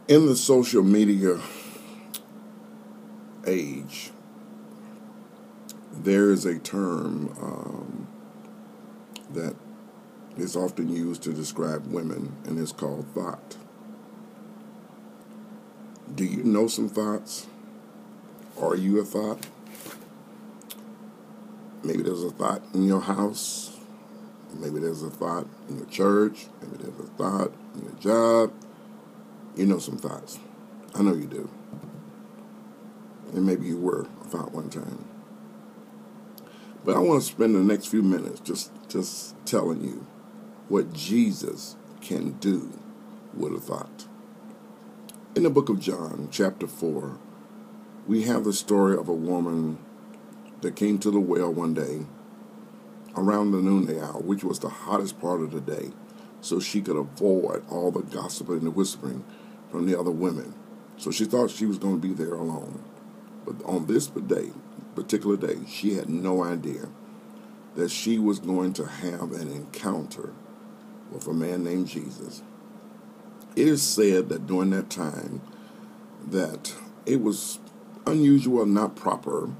In the social media age, there is a term that is often used to describe women, and it's called THOT. Do you know some thoughts? Are you a thought? Maybe there's a thought in your house. Maybe there's a thought in your church. Maybe there's a thought in your job. You know some thoughts. I know you do. And maybe you were a thought one time. But I want to spend the next few minutes just telling you what Jesus can do with a thought. In the book of John, chapter 4, we have the story of a woman that came to the well one day around the noonday hour, which was the hottest part of the day, so she could avoid all the gossip and the whispering from the other women. So she thought she was going to be there alone. But on this particular day, she had no idea that she was going to have an encounter with a man named Jesus. It is said that during that time that it was unusual, not proper,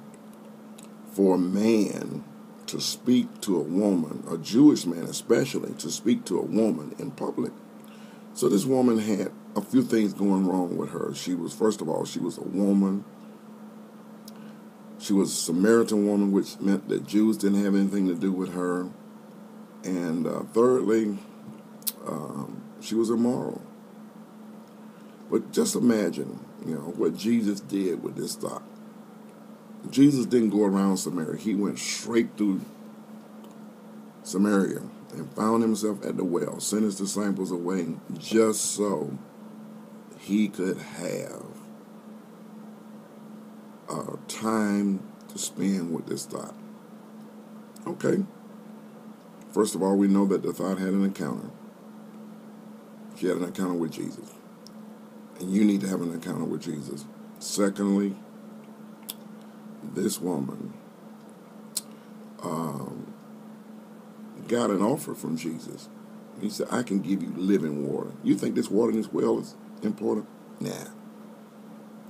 for a man to speak to a woman, a Jewish man especially, to speak to a woman in public. So this woman had a few things going wrong with her. First of all, she was a woman. She was a Samaritan woman, which meant that Jews didn't have anything to do with her. And thirdly, she was immoral. But just imagine, what Jesus did with this thought. Jesus didn't go around Samaria. He went straight through Samaria and found himself at the well, sent his disciples away just so he could have time to spend with this thought. Okay. First of all, we know that the thought had an encounter. She had an encounter with Jesus. And you need to have an encounter with Jesus. Secondly, this woman got an offer from Jesus. He said, I can give you living water. You think this water in this well is important? Nah.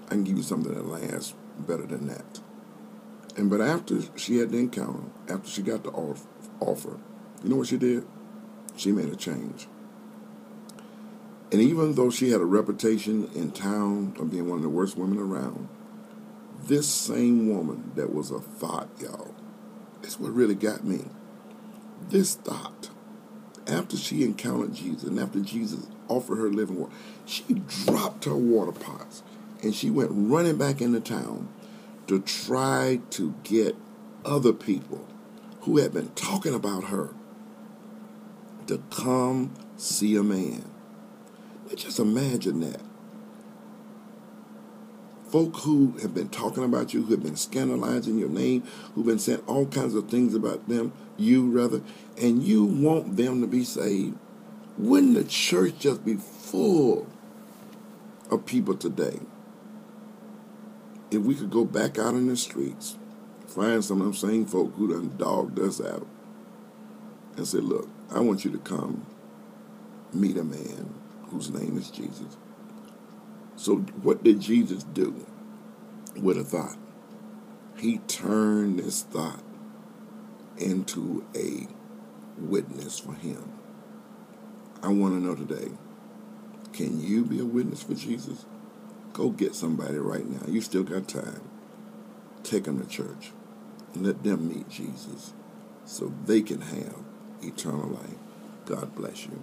I can give you something that lasts better than that. But after she had the encounter, after she got the offer, you know what she did? She made a change. And even though she had a reputation in town of being one of the worst women around, this same woman that was a thought, y'all, is what really got me. This thought, after she encountered Jesus and after Jesus offered her living water, she dropped her water pots and she went running back into town to try to get other people who had been talking about her to come see a man. Now just imagine that. Folk who have been talking about you, who have been scandalizing your name, who've been saying all kinds of things about them, and you want them to be saved. Wouldn't the church just be full of people today? If we could go back out in the streets, find some of them same folk who done dogged us out, and say, look, I want you to come meet a man whose name is Jesus. So what did Jesus do with a thought? He turned this thought into a witness for him. I want to know today, can you be a witness for Jesus? Go get somebody right now. You still got time. Take them to church and let them meet Jesus so they can have eternal life. God bless you.